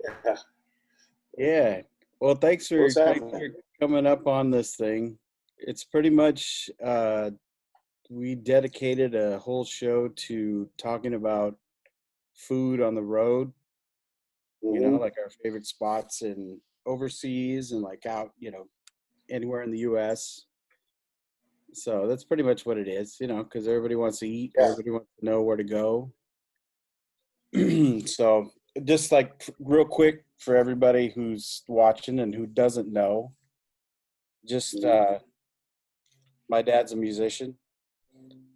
Yeah. Yeah. Well, What's thanks happening? for coming up on this thing. It's pretty much we dedicated a whole show to talking about food on the road, Hmm. like our favorite spots in overseas and like out, anywhere in the US. So that's pretty much what it is, because everybody wants to eat, Yeah. everybody wants to know where to go. So just like real quick for everybody who's watching and who doesn't know, just Hmm. my dad's a musician,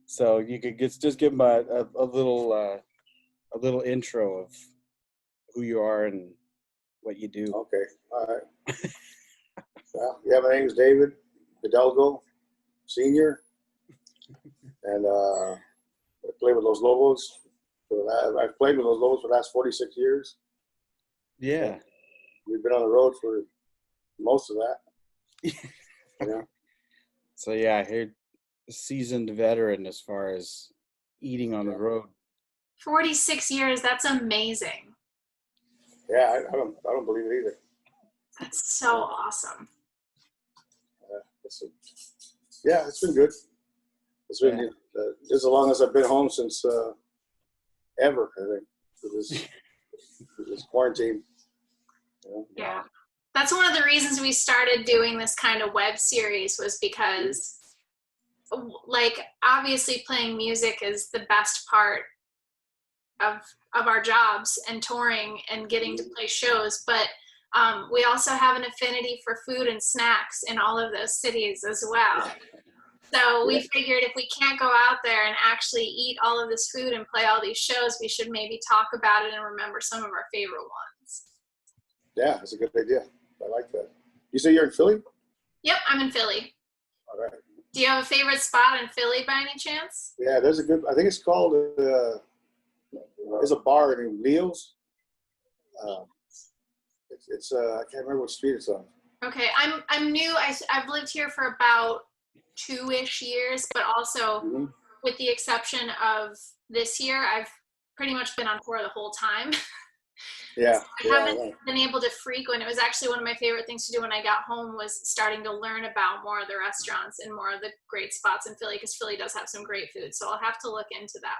so you could just give him a little intro of who you are and what you do. Okay. All right. Well, yeah, my name is David Hidalgo, Senior, and I play with Los Lobos. I've played with Los Lobos for the last 46 years. And Yeah. we've been on the road for most of that. Yeah. So yeah, I heard seasoned veteran as far as eating on the Yeah. road. 46 years, that's amazing. Yeah. I don't believe it either. That's so awesome. Yeah, it's been good. It's been Yeah. just as long as I've been home since ever. I think for this quarantine. Yeah. That's one of the reasons we started doing this kind of web series, was because like obviously playing music is the best part of our jobs and touring and getting to play shows, but we also have an affinity for food and snacks in all of those cities as well. So we figured if we can't go out there and actually eat all of this food and play all these shows, we should maybe talk about it and remember some of our favorite ones. Yeah, that's a good idea. I like that. You say you're in Philly? Yep, I'm in Philly. All right. Do you have a favorite spot in Philly by any chance? Yeah, there's a good. I think it's called. There's a bar named Leo's. It's I can't remember what street it's on. Okay, I'm new. I've lived here for about 2-ish years, but also Mm-hmm. with the exception of this year, I've pretty much been on tour the whole time. Yeah. I haven't been able to frequent. It was actually one of my favorite things to do when I got home, was starting to learn about more of the restaurants and more of the great spots in Philly, because Philly does have some great food. So I'll have to look into that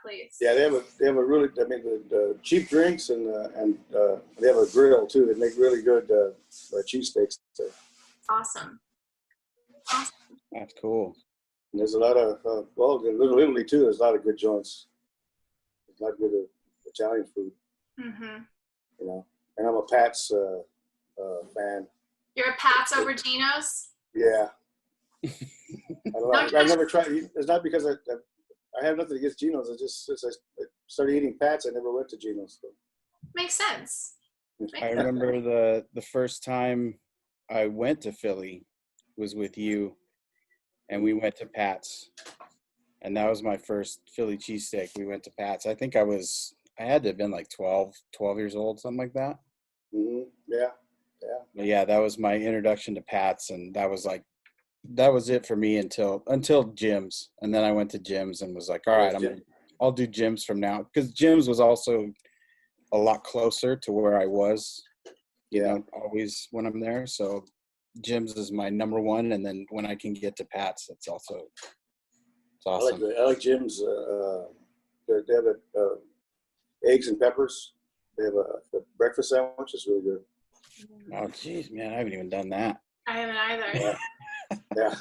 place. Yeah, they have a really. I mean, the cheap drinks and they have a grill too. They make really good cheesesteaks. Awesome. That's cool. And there's a lot of in Little Italy too. There's a lot of good joints. There's a lot of good Italian food. Mm-hmm. And I'm a Pat's fan. You're a Pat's over Geno's? Yeah. I've never tried. It's not because I have nothing against Geno's. Since I started eating Pat's, I never went to Geno's. So. Makes sense. I remember the first time I went to Philly was with you, and we went to Pat's, and that was my first Philly cheesesteak. We went to Pat's. I think I had to have been like 12 years old, something like that. Mm-hmm. Yeah. But yeah, that was my introduction to Pat's, and that was it for me until Jim's, and then I went to Jim's and was like, all right, I'll do Jim's from now, because Jim's was also a lot closer to where I was, always when I'm there. So Jim's is my number one, and then when I can get to Pat's, it's awesome. I like Jim's. They have eggs and peppers. They have a breakfast sandwich. It's really good. Oh, geez, man, I haven't even done that. I haven't either. Yeah.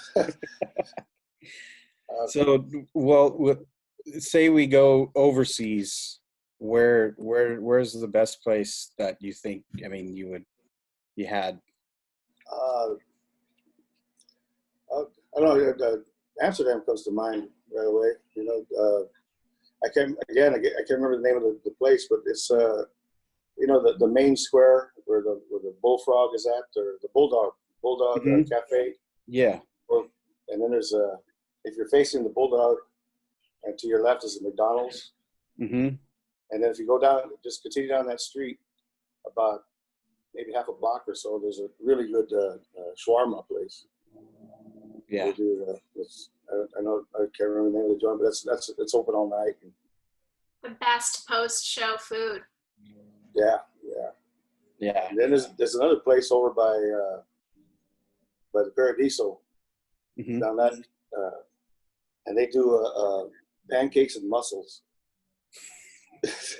So, well, say we go overseas, where's the best place that you think? I mean, you had. I don't know. Amsterdam comes to mind right away. I can't remember the name of the place, but it's the main square where the bullfrog is at, or the bulldog Mm-hmm. cafe. Yeah. And then there's if you're facing the bulldog, and to your left is the McDonald's. Mm-hmm. And then if you go down, just continue down that street about maybe half a block or so, there's a really good shawarma place. Yeah. They do, I know I can't remember the name of the joint, but it's open all night. The best post-show food. Yeah. Yeah. And then there's another place over by the Paradiso down that, and they do pancakes and mussels. It's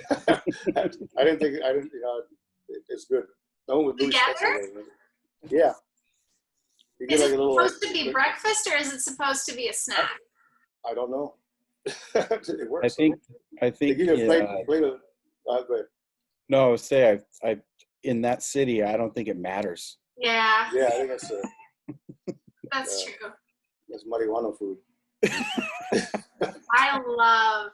good. No one would do Together? Yeah. You get Is like it a little. supposed to be breakfast or is it supposed to be a snack? I don't know. It works. I think. They give you a plate of. Go ahead. No, say I in that city, I don't think it matters. Yeah. Yeah, I think that's true. That's marijuana food. I love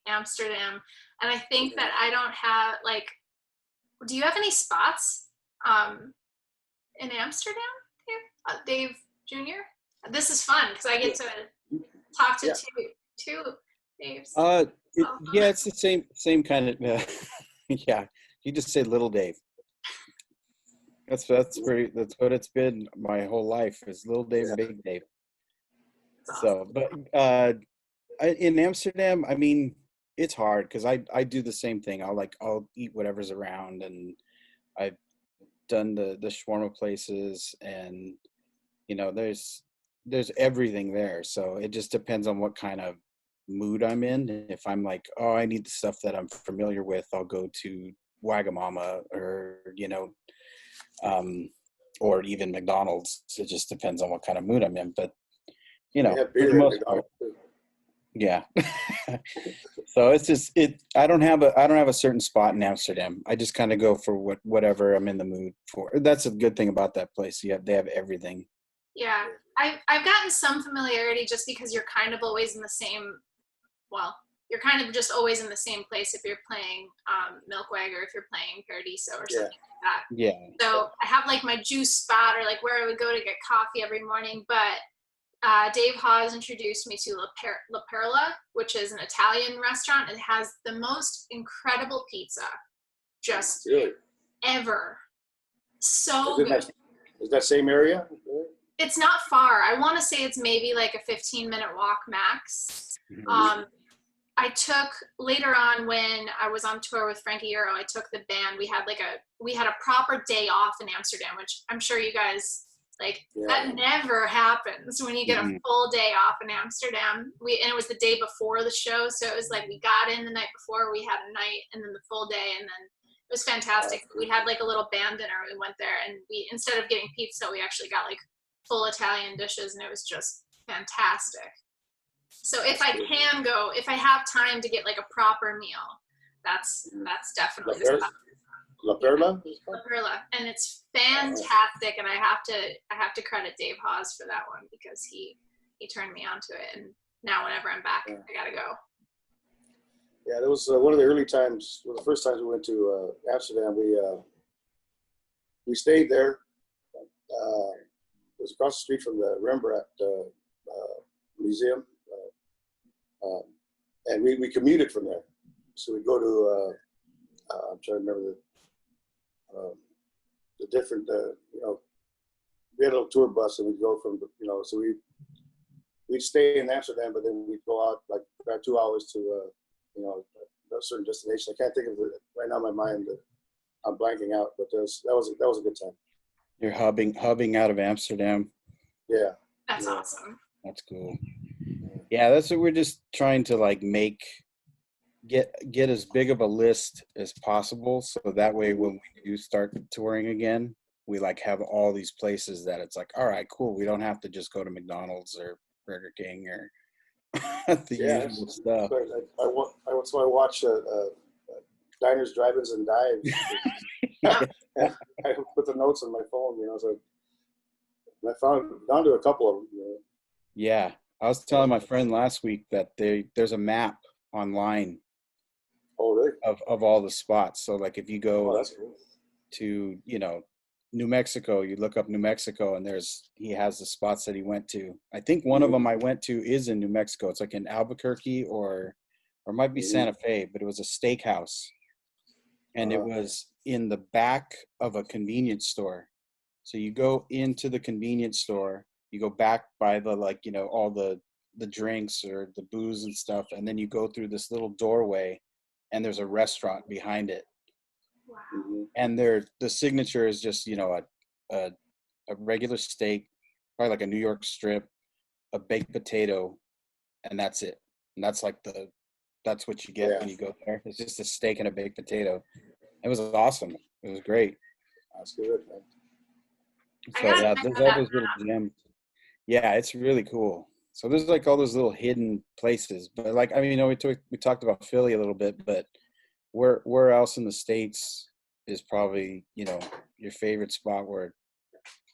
Amsterdam, and I think that I don't have like. Do you have any spots in Amsterdam, Dave Jr.? This is fun because I get to talk to two Daves. It's the same kind of. Yeah, you just say Little Dave. That's what it's been my whole life is Little Dave and Big Dave. Awesome. So, but in Amsterdam, I mean, it's hard because I do the same thing. I'll eat whatever's around, and I've done the shawarma places, and there's everything there. So it just depends on what kind of mood I'm in. If I'm like, oh, I need the stuff that I'm familiar with, I'll go to Wagamama or even McDonald's. It just depends on what kind of mood I'm in. But for the most part, yeah. So it's just I don't have a certain spot in Amsterdam. I just kind of go for whatever I'm in the mood for. That's a good thing about that place. They have everything. Yeah, I've gotten some familiarity just because you're kind of always in the same. Well, you're kind of just always in the same place if you're playing Milkwag or if you're playing Paradiso or something like that. Yeah. So I have like my juice spot or like where I would go to get coffee every morning. But Dave Hawes introduced me to La Perla, which is an Italian restaurant. It has the most incredible pizza, just ever. So good. Is that same area? It's not far. I want to say it's maybe like a 15-minute walk max. I took later on when I was on tour with Frankie Euro, I took the band. We had a proper day off in Amsterdam, which I'm sure you guys that never happens when you get a full day off in Amsterdam. And it was the day before the show, so it was like we got in the night before, we had a night, and then the full day, and then it was fantastic. We had like a little band dinner. We went there, and we instead of getting pizza, we actually got like full Italian dishes, and it was just fantastic. So if I have time to get like a proper meal, that's definitely the spot. La Perla? La Perla, and it's fantastic. And I have to credit Dave Hawes for that one because he turned me onto it. And now whenever I'm back, I gotta go. Yeah, that was one of the early times. One of the first times we went to Amsterdam. We stayed there. It was across the street from the Rembrandt Museum, and we commuted from there. So we go to I'm trying to remember the different we had a little tour bus, and we'd go from so we'd stay in Amsterdam, but then we'd go out like about 2 hours to a certain destination. I can't think of it right now in my mind. I'm blanking out, but that was a good time. You're hubbing out of Amsterdam. Yeah. That's awesome. That's cool. Yeah, that's what we're just trying to get as big of a list as possible, so that way when we do start touring again, we have all these places that it's like, all right, cool. We don't have to just go to McDonald's or Burger King or the usual stuff. So I watch Diners, Drive-Ins, and Dives. I put the notes on my phone, so I found down to a couple of them. Yeah, I was telling my friend last week that there's a map online. Oh, really? Of all the spots. So if you go that's cool. to New Mexico, you look up New Mexico, and he has the spots that he went to. I think one of them I went to is in New Mexico. It's like in Albuquerque or it might be Santa Fe, but it was a steakhouse. And it was in the back of a convenience store. So you go into the convenience store, you go back by the all the drinks or the booze and stuff, and then you go through this little doorway, and there's a restaurant behind it. Wow. And the signature is just, you know, a regular steak, probably like a New York strip, a baked potato, and that's it. And that's like that's what you get when you go there. It's just a steak and a baked potato. It was awesome. It was great. That's good, man. I So gotta yeah, check there's that all out. those little gems. Yeah, it's really cool. So there's like all those little hidden places. But like, I mean, you know, we talked about Philly a little bit, but where else in the States is probably, you know, your favorite spot where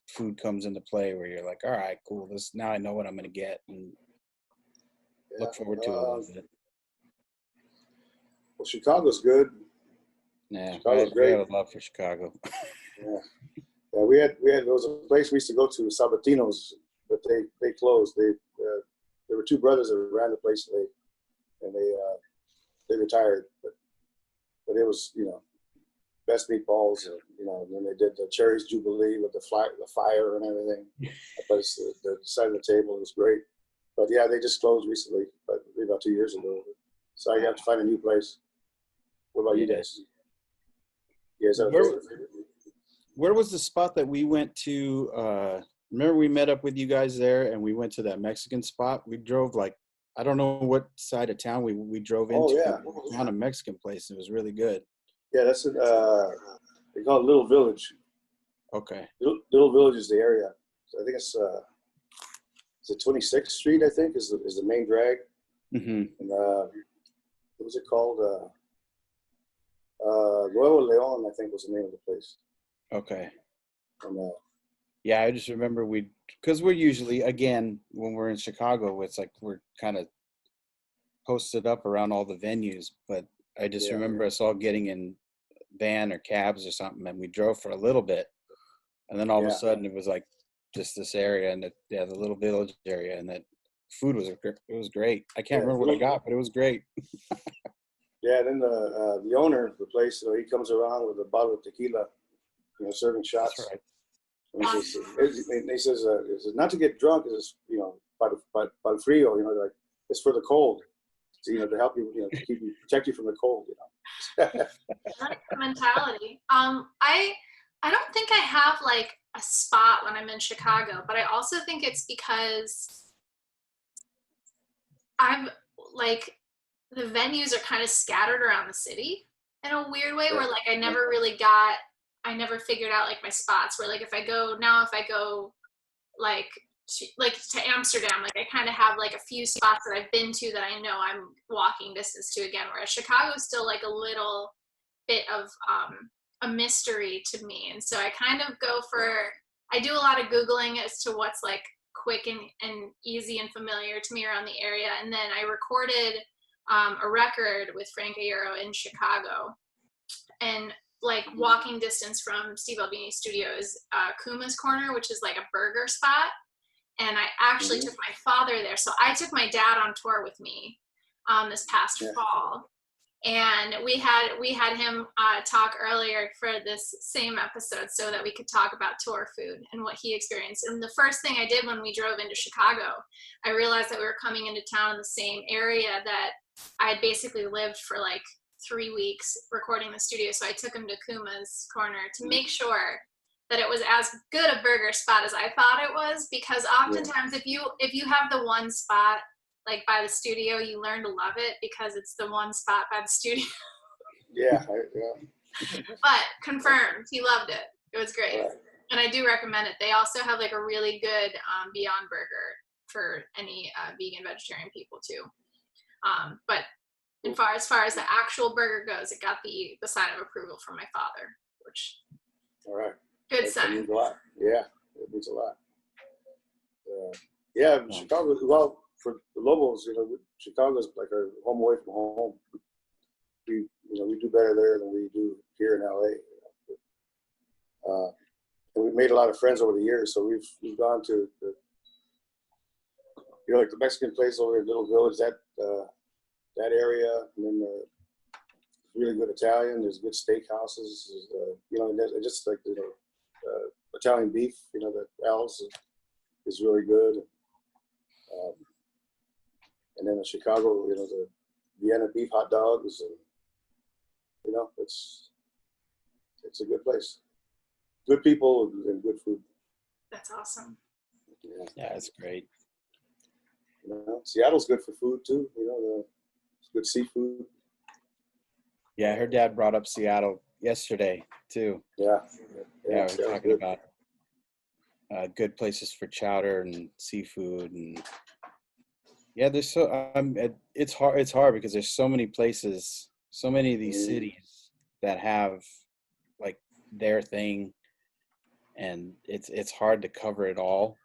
food comes into play, where you're like, all right, cool, this, now I know what I'm gonna get and Yeah. look forward to it a little bit. Well, Chicago's good. Yeah, Chicago's I great. got a love for Chicago. Yeah. Yeah, we had there was a place we used to go to, Sabatino's, but they closed. There were two brothers that ran the place, and they retired. But it was, you know, best meatballs, you know. And then they did the Cherries Jubilee with the fire and everything. But it's the side of the table was great. But yeah, they just closed recently, but maybe about 2 years ago. So I have to find a new place. What about you guys? You guys have a favorite? Where was the spot that we went to? Remember we met up with you guys there, and we went to that Mexican spot. We drove like, I don't know what side of town we drove into. Oh yeah, We found a Mexican place. It was really good. Yeah, that's it. They call it Little Village. Okay. Little Village is the area. So I think it's 26th Street. I think is the main drag. Mm-hmm. And what was it called? Nuevo Leon, I think was the name of the place. Okay. And, yeah, I just remember because we're usually, again, when we're in Chicago, it's like we're kind of posted up around all the venues. But I just remember us all getting in van or cabs or something, and we drove for a little bit, and then all of a sudden it was like just this area, and the Little Village area, and that food was great. I can't remember what I got, but it was great. Yeah, then the owner of the place, he comes around with a bottle of tequila, you know, serving shots. That's right. And he says, not to get drunk, is, you know, para frío, you know, like it's for the cold, so, you know, to help you, you know, to protect you from the cold, you know. I like the mentality. I don't think I have like a spot when I'm in Chicago, but I also think it's because I'm like, the venues are kind of scattered around the city in a weird way, where like I never figured out like my spots, where like if I go like to Amsterdam, like I kind of have like a few spots that I've been to that I know I'm walking distance to again, whereas Chicago's still like a little bit of a mystery to me. And so I kind of I do a lot of Googling as to what's like quick and easy and familiar to me around the area. And then I recorded a record with Frank Ayero in Chicago, and like walking distance from Steve Albini's studio is Kuma's Corner, which is like a burger spot. And I actually took my father there. So I took my dad on tour with me this past fall. And we had him talk earlier for this same episode so that we could talk about tour food and what he experienced. And the first thing I did when we drove into Chicago, I realized that we were coming into town in the same area that I had basically lived for like 3 weeks recording the studio. So I took him to Kuma's Corner to make sure that it was as good a burger spot as I thought it was, because oftentimes if you have the one spot like by the studio, you learn to love it because it's the one spot by the studio. Yeah. But confirmed, he loved it. It was great. Right. And I do recommend it. They also have like a really good Beyond Burger for any vegan, vegetarian people too. But as far as the actual burger goes, it got the sign of approval from my father, which all right. Good sign. That means a lot. Yeah, it means a lot. Yeah, Chicago. Well, for the Lobos, you know, Chicago's like our home away from home. We do better there than we do here in LA. You know? And we've made a lot of friends over the years. So we've gone to like the Mexican place over in Little Village, that area, and then really good Italian. There's good steakhouses. You know, and just like Italian beef. You know, that Al's is really good. And then in Chicago, you know, the Vienna beef hot dogs, and you know, it's it's a good place. Good people and good food. That's awesome. Yeah, it's great. You know, Seattle's good for food too. You know, it's good seafood. Yeah, her dad brought up Seattle yesterday too. Yeah, Yeah, we're talking about good places for chowder and seafood, and yeah, there's it's hard. It's hard because there's so many places, so many of these cities that have like their thing, and it's hard to cover it all.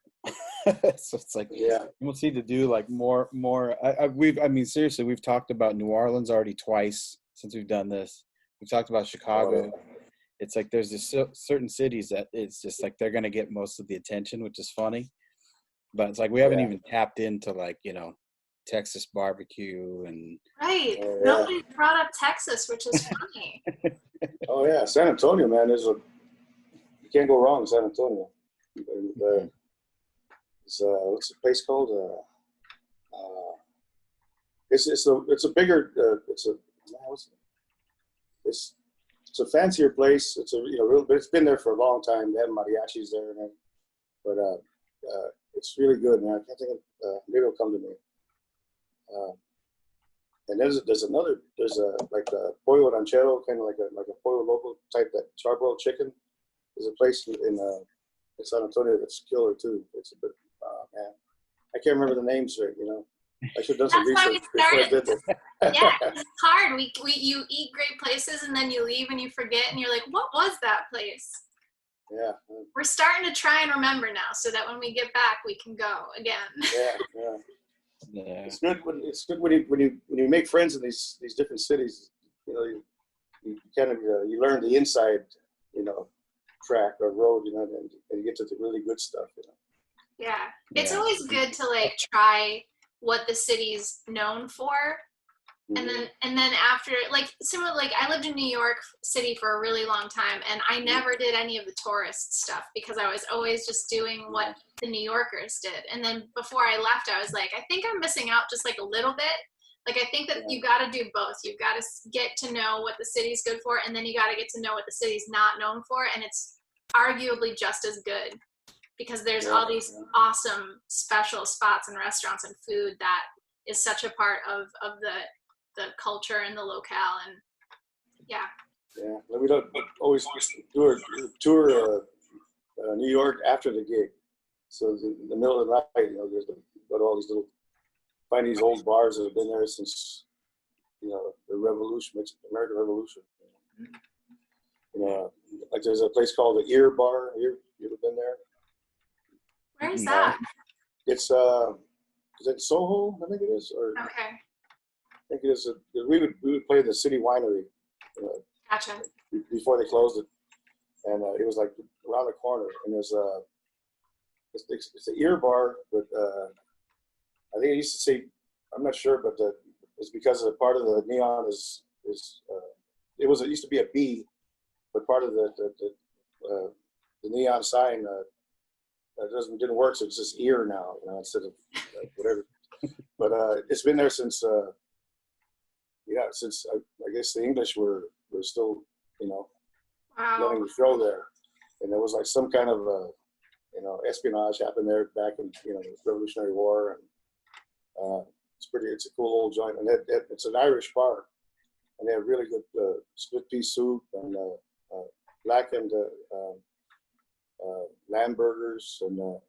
So it's like we'll need to do like more. I mean seriously, we've talked about New Orleans already twice since we've done this. We've talked about Chicago. It's like there's this certain cities that it's just like they're gonna get most of the attention, which is funny. But it's like we haven't even tapped into like, you know, Texas barbecue and right. Nobody brought up Texas, which is funny. Oh yeah, San Antonio, man. You can't go wrong in San Antonio. What's the place called? It's a bigger it's a fancier place. It's but it's been there for a long time. They have mariachis there, man. But it's really good, man. I can't think of maybe it'll come to me. And there's like a pollo ranchero, kind of like a pollo loco type, that charbroiled chicken. There's a place in San Antonio that's killer too. It's a bit man. I can't remember the names right. You know, I should have done some research before I did this. Yeah, it's hard. You eat great places and then you leave and you forget and you're like, what was that place? Yeah. We're starting to try and remember now, so that when we get back, we can go again. Yeah. It's good when you make friends in these different cities. You know, you kind of you learn the inside, you know, track or road, you know, and you get to the really good stuff, you know. Yeah, it's always good to like try what the city's known for, and then after, like, similar, like I lived in New York City for a really long time, and I never did any of the tourist stuff because I was always just doing what the New Yorkers did. And then before I left, I was like, I think I'm missing out just like a little bit. Like, I think that you got to do both. You've got to get to know what the city's good for, and then you got to get to know what the city's not known for, and it's arguably just as good because there's all these awesome special spots and restaurants and food that is such a part of the culture and the locale. And we don't always tour New York after the gig, so in the middle of the night, you know, there's all these little, find these old bars that have been there since, you know, the Revolution, American Revolution. You know, like there's a place called the Ear Bar. You ever been there? Where is that? It's is it Soho? I think it is. Or okay. I think it is. We would play the City Winery. Gotcha. Before they closed it, and it was like around the corner. And there's it's the Ear Bar, but I think it used to say, I'm not sure, but it's because of part of the neon is it used to be a B, but part of the neon sign didn't work, so it's just ear now, you know, instead of whatever. But it's been there since since I guess the English were still, you know, running the show there, and there was like some kind of you know, espionage happened there back in, you know, the Revolutionary War, and it's a cool old joint, and it's an Irish bar, and they have really good split pea soup and blackened lamb burgers and you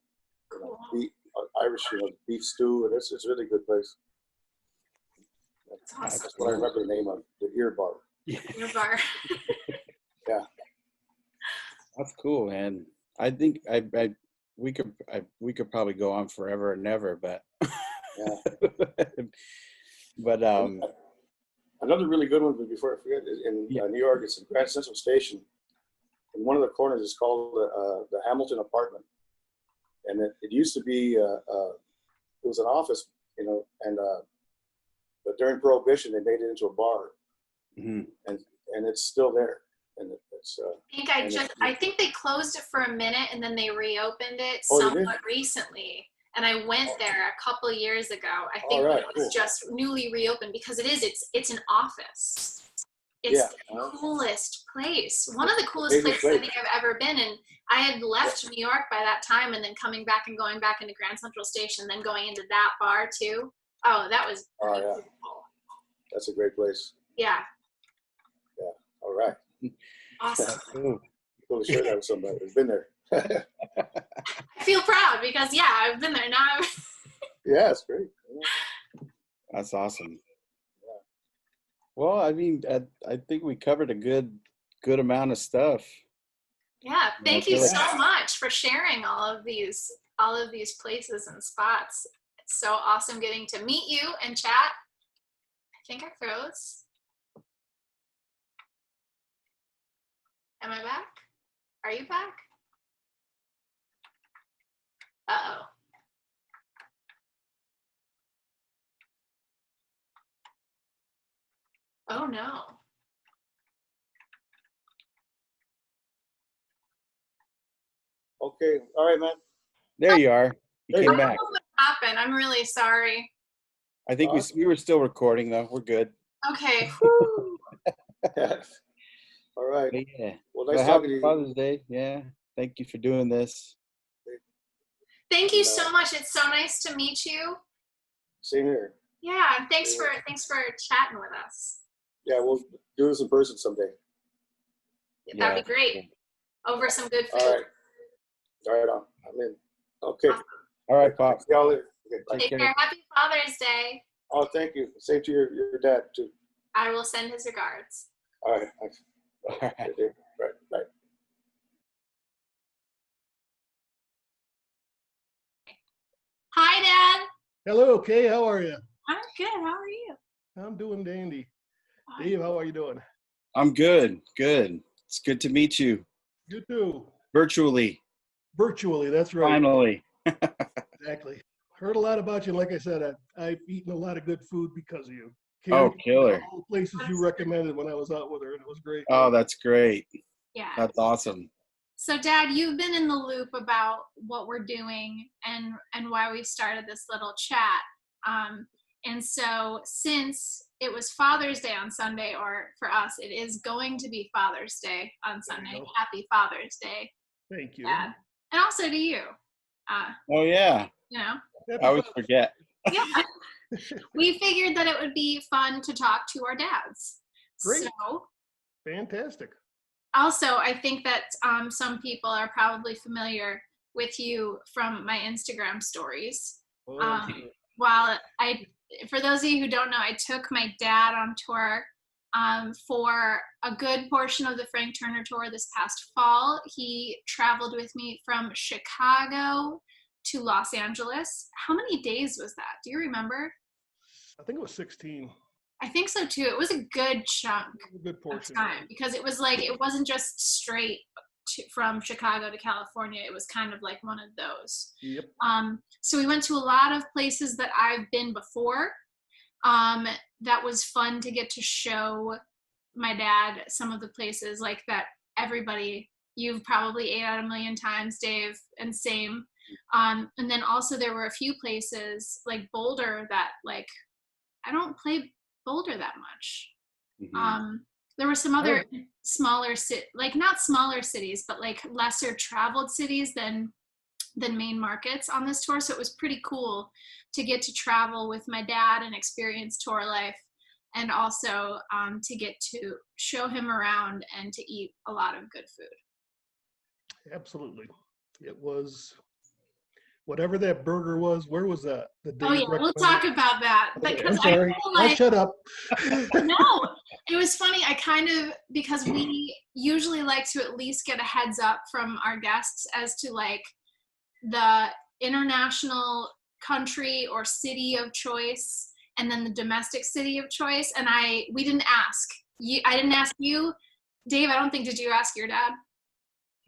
know, Irish, you know, beef stew, and it's a really good place. That's what I remember the name of, the Ear Bar. Ear Bar. Yeah. That's cool, man. I think we could probably go on forever and never, but but another really good one before I forget is in New York. It's in Grand Central Station. And one of the corners is called the Hamilton Apartment, and it used to be it was an office, you know, and but during Prohibition they made it into a bar, and it's still there, and it's. I think they closed it for a minute and then they reopened it somewhat recently, and I went there a couple of years ago. I think it was just newly reopened because it's an office. It's Yeah. the coolest place. One of the coolest Favorite places I place. think I've ever been. And I had left New York by that time, and then coming back and going back into Grand Central Station, then going into that bar too. Oh, that was beautiful. That's a great place. Yeah. Yeah. All right. Awesome. Cool to share that with somebody who's been there. I feel proud because I've been there now. Yeah, it's great. Yeah. That's awesome. Well, I mean, I think we covered a good amount of stuff. Yeah, thank you feel so much for sharing all of these places and spots. It's so awesome getting to meet you and chat. I think I froze. Am I back? Are you back? Uh-oh. Oh no. Okay. All right, man. There you are. You There you came go. I back. don't know what happened. I'm really sorry. I think we were still recording though. We're good. Okay. Whew. All right. But yeah. Well, Well, nice talking to happy you. Father's Day. Yeah. Thank you for doing this. Thank you so much. It's so nice to meet you. Same here. Yeah, and thanks for chatting with us. Yeah, we'll do this in person someday. That'd be great. Over some good food. All right. All right, I'm in. Okay. Awesome. All right, Pop. See y'all later. Okay, bye. Take care. Happy Father's Day. Oh, thank you. Same to your dad, too. I will send his regards. All right. Thanks. All right. Right. Bye. Hi, Dad. Hello, Kay. How are you? I'm good. How are you? I'm doing dandy. Dave, how are you doing? I'm good. Good. It's good to meet you You too. virtually. Virtually, that's right. Finally. Exactly. Heard a lot about you. Like I said, I've eaten a lot of good food because of you. Oh, Carrie, killer. all the places you recommended when I was out with her, and it was great. Oh, that's great. Yeah. That's awesome. So, Dad, you've been in the loop about what we're doing and why we started this little chat. And so, since it was Father's Day on Sunday, or for us, it is going to be Father's Day on Sunday. go. Happy Father's Day, Thank you. Dad, and also to you. Oh, yeah. You know, Happy I always Father's forget. yeah. We figured that it would be fun to talk to our dads. Great. So, Fantastic. also, I think that some people are probably familiar with you from my Instagram stories. Oh, For those of you who don't know, I took my dad on tour for a good portion of the Frank Turner tour this past fall. He traveled with me from Chicago to Los Angeles. How many days was that? Do you remember? I think it was 16. I think so too. It was a good chunk A good of portion. time because it was like, it wasn't just straight from Chicago to California. It was kind of like one of those. Yep. So we went to a lot of places that I've been before. That was fun to get to show my dad some of the places like that everybody, you've probably ate out a million times, Dave, and same. And then also there were a few places like Boulder that like, I don't play Boulder that much. Mhm. There were some other smaller not smaller cities, but like lesser traveled cities than main markets on this tour. So it was pretty cool to get to travel with my dad and experience tour life, and also to get to show him around and to eat a lot of good food. Absolutely. It was whatever that burger was. Where was that? The Oh yeah, we'll talk about that. Okay, Because I'm sorry. I feel I'll like, shut up. no, it was funny. Because we usually like to at least get a heads up from our guests as to like the international country or city of choice, and then the domestic city of choice. And we didn't ask you. I didn't ask you, Dave. I don't think, did you ask your dad?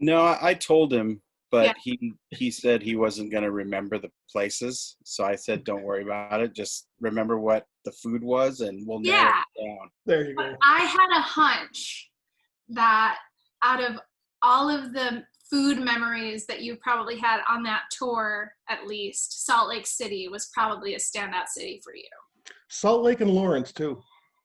No, I told him, but he said he wasn't going to remember the places. So I said, don't worry about it. Just remember what the food was and we'll narrow it down. There you But go. I had a hunch that out of all of the food memories that you probably had on that tour, at least, Salt Lake City was probably a standout city for you. Salt Lake and Lawrence too.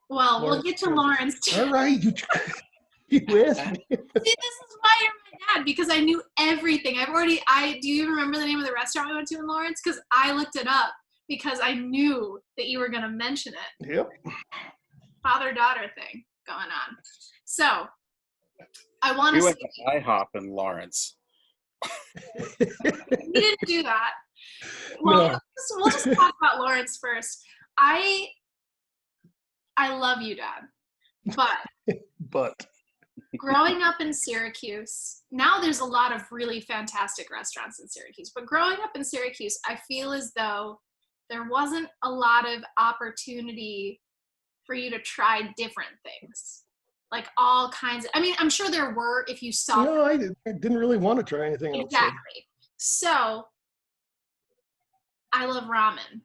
Well, we'll get to Kansas. Lawrence too. All right, you asked me. See, this is why you're my dad, because I knew everything. Do you remember the name of the restaurant we went to in Lawrence? Because I looked it up because I knew that you were going to mention it. Yep. Father-daughter thing going on. So, I want We to went to IHOP in Lawrence. we didn't do that. Well, No. we'll just talk about Lawrence first. I love you, Dad, But growing up in Syracuse, now there's a lot of really fantastic restaurants in Syracuse, but growing up in Syracuse, I feel as though there wasn't a lot of opportunity for you to try different things. Like all kinds of, I mean, I'm sure there were if you saw. no, I didn't really want to try anything else. Exactly. So, I love ramen.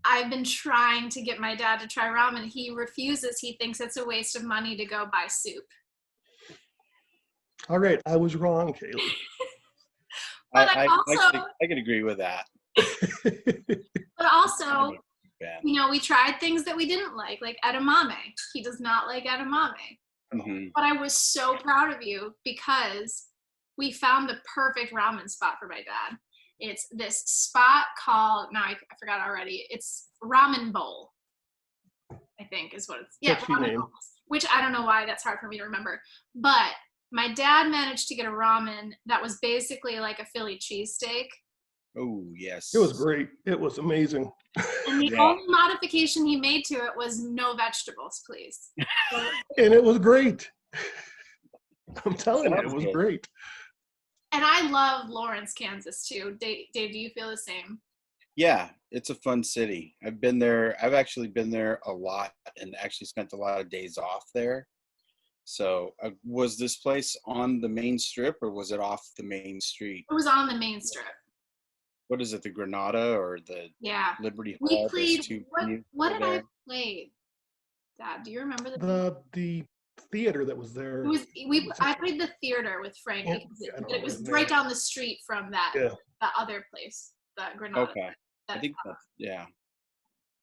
I've been trying to get my dad to try ramen. He refuses. He thinks it's a waste of money to go buy soup. All right, I was wrong, Kaylee. But I also, could agree with that. but also, Yeah. you know, we tried things that we didn't like edamame. He does not like edamame. Mm-hmm. But I was so proud of you because we found the perfect ramen spot for my dad. It's this spot called, now I forgot already, it's Ramen Bowl, I think is what it's, yeah, Catchy Ramen name. Bowl, which I don't know why that's hard for me to remember. But my dad managed to get a ramen that was basically like a Philly cheesesteak. Oh, yes. It was great. It was amazing. And the Yeah. only modification he made to it was no vegetables, please. And it was great. I'm telling you, Sounds it was good. great. And I love Lawrence, Kansas too. Dave, do you feel the same? Yeah, it's a fun city. I've been there. I've actually been there a lot and actually spent a lot of days off there. So was this place on the main strip or was it off the main street? It was on the main strip. What is it, the Granada or the Yeah. Liberty We Hall? played, Those two what did I there? play? Dad, do you remember the The theater that was there. It was I played the theater with Frank Yeah, because I don't it know was his right name. down the street from that Yeah. other place, the Granada. Okay. I That- think that's, yeah.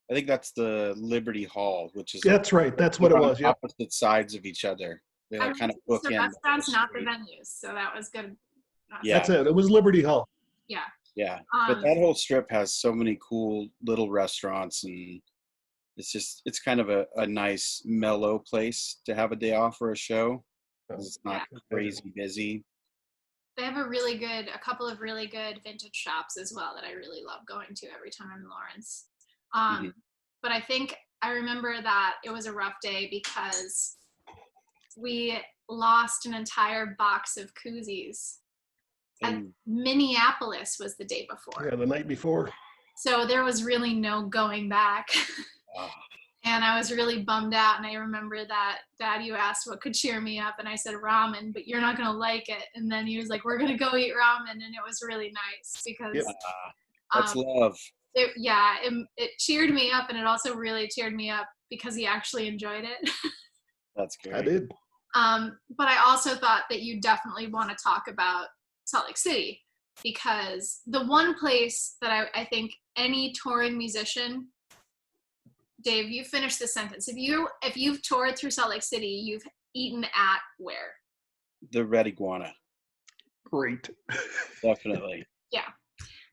I think that's the Liberty Hall, which is That's right. That's what it on was. Yep. opposite sides of each other. They I like mean, kind of it's the bookend. restaurants, not the street. venues, so that was good. Yeah. That's it. It was Liberty Hall. Yeah. Yeah, but Um, that whole strip has so many cool little restaurants, and it's kind of a nice mellow place to have a day off for a show 'cause it's not crazy busy. They have a couple of really good vintage shops as well that I really love going to every time I'm in Lawrence. But I think I remember that it was a rough day because we lost an entire box of koozies. And Minneapolis was the day before. Yeah, the night before. So there was really no going back. And I was really bummed out. And I remember that, Dad, you asked what could cheer me up. And I said ramen, but you're not going to like it. And then he was like, we're going to go eat ramen. And it was really nice because That's love. it cheered me up. And it also really cheered me up because he actually enjoyed it. That's great. I did. But I also thought that you definitely want to talk about Salt Lake City because the one place that I think any touring musician, Dave, you finish the sentence. If you've toured through Salt Lake City, you've eaten at where? The Red Iguana. Great. Definitely. Yeah.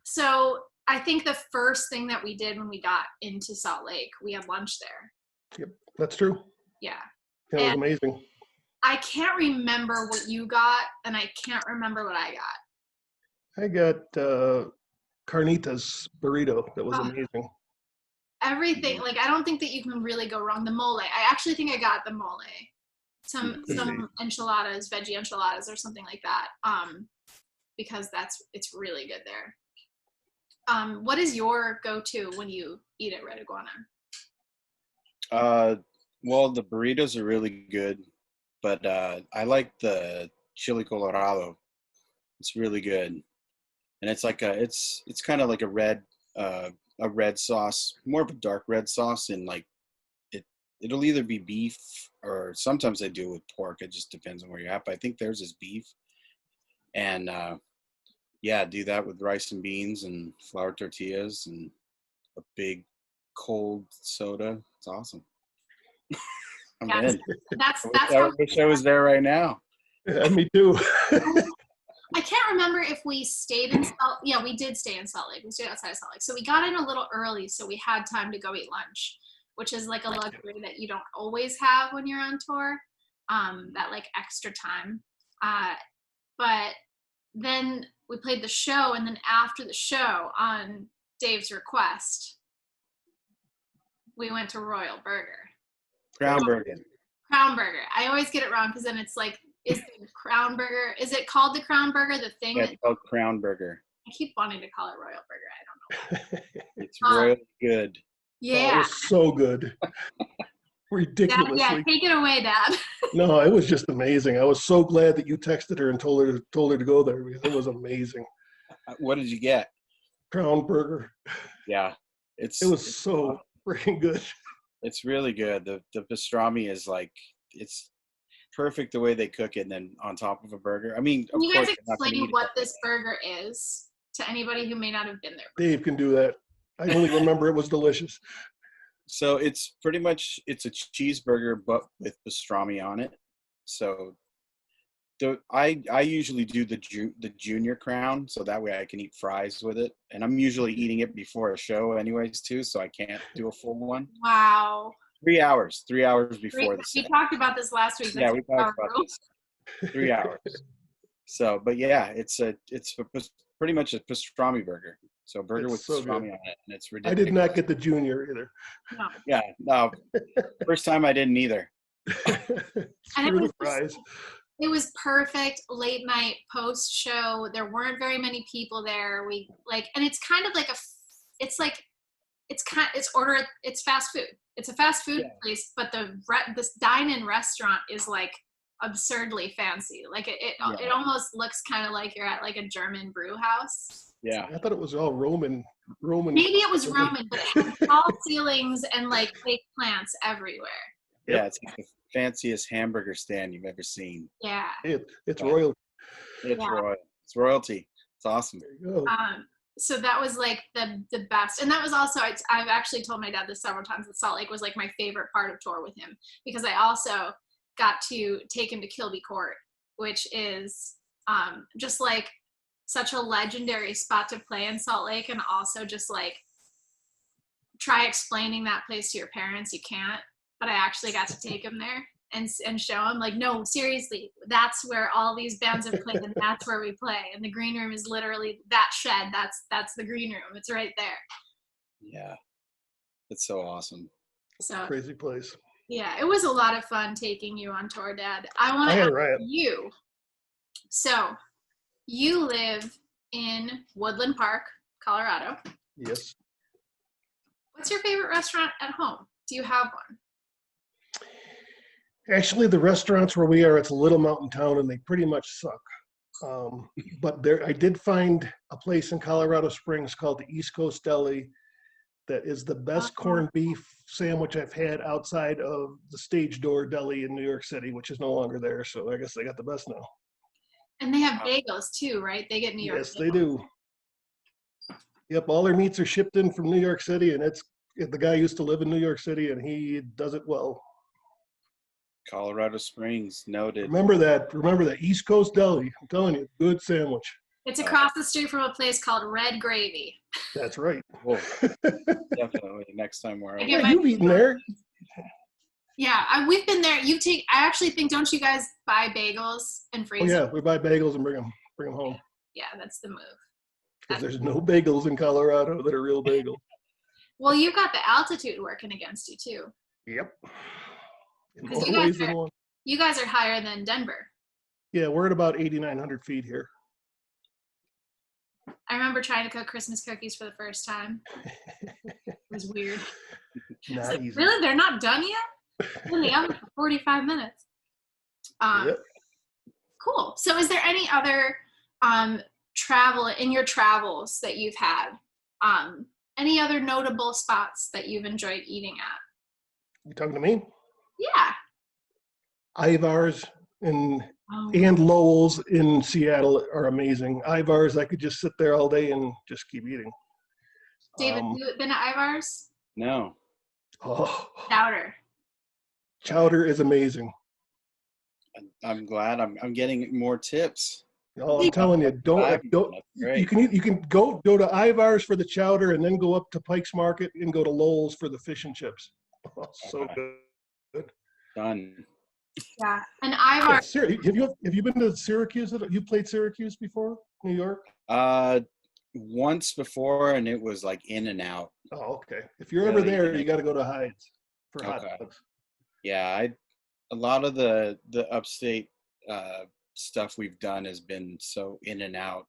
So I think the first thing that we did when we got into Salt Lake, we had lunch there. Yep, that's true. Yeah. It was amazing. I can't remember what you got, and I can't remember what I got. I got carnitas burrito. That was amazing. Everything, like, I don't think that you can really go wrong. The mole, I actually think I got the mole. Some enchiladas, veggie enchiladas or something like that, because it's really good there. What is your go-to when you eat at Red Iguana? Well, the burritos are really good, but I like the chili colorado. It's really good, and it's like it's kind of like a red sauce, more of a dark red sauce, and like it'll either be beef or sometimes they do it with pork. It just depends on where you're at. But I think theirs is beef, and do that with rice and beans and flour tortillas and a big cold soda. It's awesome. I'm Yeah, in. that's I how. wish I was there right now. Yeah, me too. I can't remember if we stayed in Salt. Yeah, we did stay in Salt Lake. We stayed outside of Salt Lake, so we got in a little early, so we had time to go eat lunch, which is like a luxury that you don't always have when you're on tour. That like extra time. But then we played the show, and then after the show, on Dave's request, we went to Royal Burger. Crown Burger. Crown Burger. I always get it wrong because then it's like, is the Crown Burger, is it called the Crown Burger, the thing? Yeah, That, it's called Crown Burger. I keep wanting to call it Royal Burger. I don't know. It's really good. Oh, Yeah. it was so good. Dad, Ridiculously. yeah, take it away, Dad. No, it was just amazing. I was so glad that you texted her and told her to go there because it was amazing. What did you get? Crown Burger. Yeah, It was so freaking good. It's really good. The pastrami is like, it's perfect the way they cook it, and then on top of a burger. I mean, Can of you course, guys you're not gonna explain eat what it. this burger is to anybody who may not have been there? Dave can do that. I only remember it was delicious. So it's pretty much, it's a cheeseburger but with pastrami on it. So I usually do the junior crown, so that way I can eat fries with it. And I'm usually eating it before a show anyways too, so I can't do a full one. Wow. 3 hours before the We set. talked about this last week. Yeah, That's we talked about powerful. this. 3 hours. So, but yeah, it's pretty much a pastrami burger. So a burger It's with so pastrami good. on it, and it's I ridiculous. did not get the junior either. No. Yeah, no. First time I didn't either. And it Screw was the fries. It was perfect late night post show. There weren't very many people there. We like, and it's kind of like it's fast food. It's a fast food place, but this dine-in restaurant is like absurdly fancy. Like it almost looks kind of like you're at like a German brew house. Yeah. I thought it was all Roman. Maybe it was Roman, but it had tall ceilings and like fake plants everywhere. Yeah, it's like the fanciest hamburger stand you've ever seen. Yeah. It's royal. It's Yeah. royal. It's royalty. It's awesome. There you go. So that was like the best. And that was also, I've actually told my dad this several times, that Salt Lake was like my favorite part of tour with him, because I also got to take him to Kilby Court, which is just like such a legendary spot to play in Salt Lake. And also just like try explaining that place to your parents. You can't, but I actually got to take him there and show him, like, no, seriously, that's where all these bands have played, and that's where we play. And the green room is literally that shed. That's the green room. It's right there. Yeah. It's so awesome. So Crazy place. yeah, it was a lot of fun taking you on tour, Dad. I want to All ask right. you. So you live in Woodland Park, Colorado. Yes. What's your favorite restaurant at home? Do you have one? Actually, the restaurants where we are, it's a little mountain town, and they pretty much suck. But I did find a place in Colorado Springs called the East Coast Deli that is the best corned beef sandwich I've had outside of the Stage Door Deli in New York City, which is no longer there. So I guess they got the best now. And they have bagels too, right? They get New York. Yes, they do. Yep, all their meats are shipped in from New York City, and the guy used to live in New York City, and he does it well. Colorado Springs, noted. Remember that East Coast Deli. I'm telling you, good sandwich. It's across the street from a place called Red Gravy. That's right. Whoa. Definitely next time we're I over. get Yeah, you've eaten there. Yeah, we've been there. I actually think, don't you guys buy bagels and freeze Oh yeah, them? we buy bagels and bring them home. Yeah, that's the move. Because there's no bagels in Colorado that are real bagels. Well, you've got the altitude working against you too. Yep. In 'Cause more ways than one. You guys are higher than Denver. Yeah, we're at about 8,900 feet here. I remember trying to cook Christmas cookies for the first time. It was weird. Not Like, easy. really? They're not done yet? In the oven for 45 minutes. Yep. Cool. So is there any other travel in your travels that you've had? Any other notable spots that you've enjoyed eating at? You talking to me? Yeah. Ivar's and Oh, Lowell's in Seattle are amazing. Ivar's, I could just sit there all day and just keep eating. David, you been to Ivar's? No. Oh, Doubter. chowder is amazing. I'm glad I'm getting more tips. Oh, I'm telling you, don't. Great. You can go to Ivar's for the chowder, and then go up to Pike's Market and go to Lowell's for the fish and chips. Oh, so Okay. good. Done. Yeah, and Yeah, Ivar. have you been to Syracuse? You played Syracuse before, New York? Once before, and it was like in and out. Oh, okay. If you're ever Really? there, you got to go to Hyde's for hot Okay. dogs. Yeah, a lot of the upstate stuff we've done has been so in and out.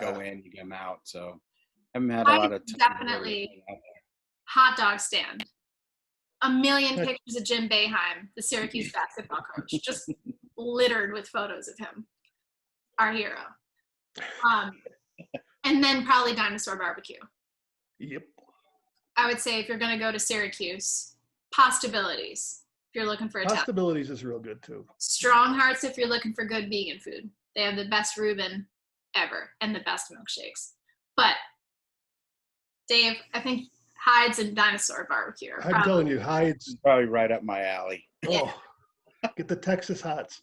Go in, you come out. So haven't had a lot of time. Definitely hot dog stand. A million pictures of Jim Boeheim, the Syracuse basketball coach, just littered with photos of him, our hero. And then probably Dinosaur Barbecue. Yep. I would say if you're going to go to Syracuse, Postabilities if you're looking for a Postabilities is real good too. Strong Hearts if you're looking for good vegan food. They have the best Reuben ever and the best milkshakes. But Dave, I think Hyde's and Dinosaur Barbecue. I'm telling you, Hyde's probably right up my alley. Oh, get the Texas Hots.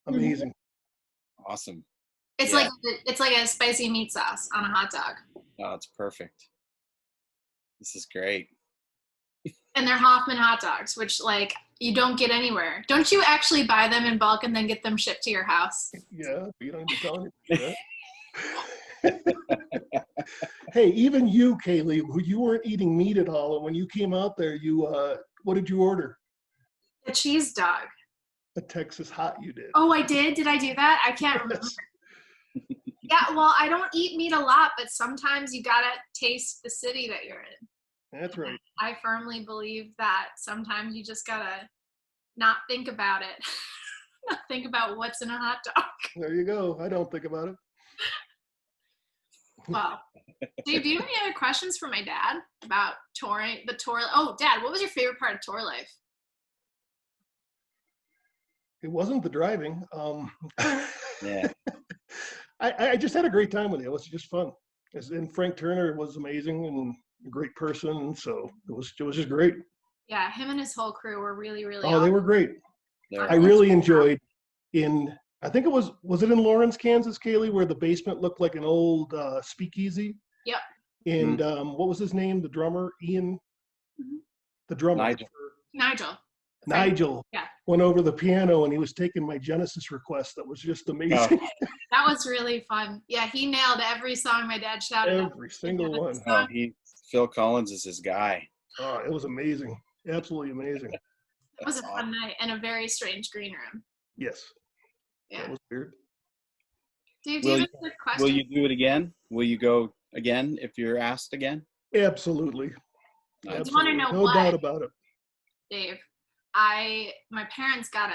Amazing. Awesome. It's like a spicy meat sauce on a hot dog. Oh, it's perfect. This is great. And they're Hoffman hot dogs, which like you don't get anywhere. Don't you actually buy them in bulk and then get them shipped to your house? Yeah, you don't be telling me that. Hey, even you, Kaylee, you weren't eating meat at all, and when you came out there, you what did you order? A cheese dog. A Texas Hot, you did. Oh, I did? Did I do that? I can't remember. Yeah, well, I don't eat meat a lot, but sometimes you gotta taste the city that you're in. That's right. I firmly believe that sometimes you just gotta not think about it. Not think about what's in a hot dog. There you go. I don't think about it. Well, Dave, do you have any other questions for my dad about touring, the tour? Oh, Dad, what was your favorite part of tour life? It wasn't the driving. Yeah. I just had a great time with it. It was just fun. And Frank Turner was amazing and a great person. So it was just great. Yeah, him and his whole crew were really, really awesome. They were great. Yeah. I really enjoyed I think it was it in Lawrence, Kansas, Kaylee, where the basement looked like an old speakeasy? Yep. And what was his name? The drummer, Ian? Mm-hmm. The drummer. Nigel. Yeah. Went over the piano and he was taking my Genesis request. That was just amazing. Oh. That was really fun. Yeah, he nailed every song my dad shouted. Every single one. Oh, Phil Collins is his guy. Oh, it was amazing. Absolutely amazing. It was a fun night and a very strange green room. Yes. Yeah. That was weird. Dave, do you have a question? Will you do it again? Will you go again if you're asked again? Absolutely. Do you want to know no doubt about it. Dave, my parents got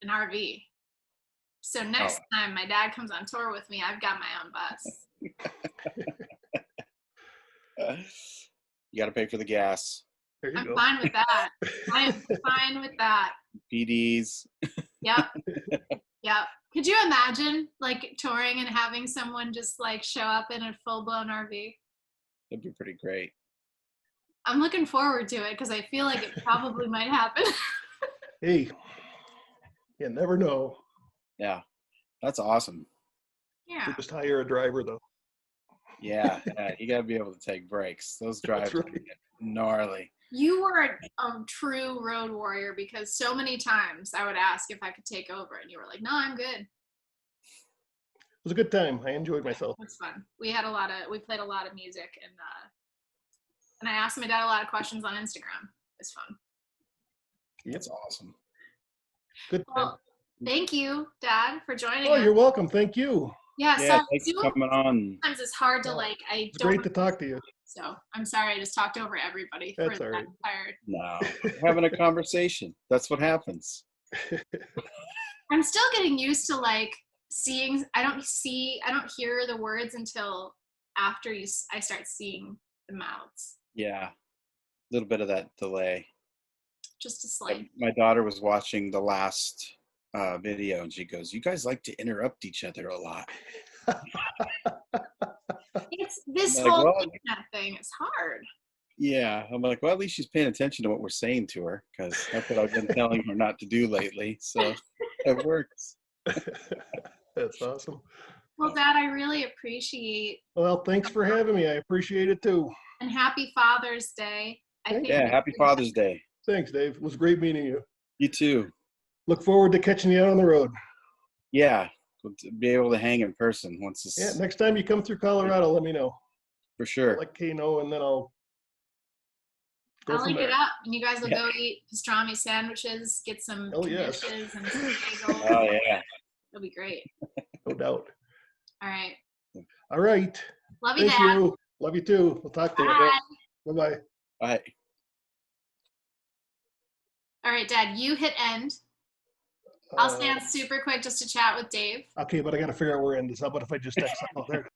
an RV. So next time my dad comes on tour with me, I've got my own bus. You got to pay for the gas. There you I'm go. fine with that. I am fine with that. PDs. Yep. Yep. Could you imagine like touring and having someone just like show up in a full-blown RV? That'd be pretty great. I'm looking forward to it because I feel like it probably might happen. Hey, you never know. Yeah, that's awesome. Yeah. You just hire a driver though. Yeah, you got to be able to take breaks. Those drives are gnarly. You were a true road warrior because so many times I would ask if I could take over and you were like, no, I'm good. It was a good time. I enjoyed myself. It was fun. We played a lot of music and I asked my dad a lot of questions on Instagram. It was fun. That's awesome. Good time. Well, thank you, Dad, for joining Oh, us. you're welcome. Thank you. Yeah, thanks for coming on. Sometimes it's hard to It's great to talk to you. So I'm sorry I just talked over everybody. That's all right. Tired. No, we're having a conversation. That's what happens. I'm still getting used to like seeing. I don't hear the words until after I start seeing the mouths. Yeah, a little bit of that delay. Just a slight. My daughter was watching the last video and she goes, "You guys like to interrupt each other a lot." It's this Like, whole well, internet thing is hard. Yeah, I'm like, well, at least she's paying attention to what we're saying to her, because that's what I've been telling her not to do lately. So it works. That's awesome. Well, Dad, I really appreciate, Well, thanks for having me. I appreciate it too. and happy Father's Day. I Thank think Yeah, happy Father's Day. Thanks, Dave. It was great meeting you. You too. Look forward to catching you out on the road. Yeah, we'll be able to hang in person once this. Yeah, next time you come through Colorado, let me know. For sure. Let Kay know, and then I'll go I'll from link there. it up, and you guys will Yeah. go eat pastrami sandwiches, get some Oh, yes. knishes and some bagels. Oh yeah. It'll be great. No doubt. All right. All right. Love you, Thank Dad. you. Love you too. We'll talk to you. Bye. Bye-bye. All right. All right, Dad, you hit end. I'll stand super quick just to chat with Dave. Okay, but I got to figure out where end is. How about if I just exit? Oh, there.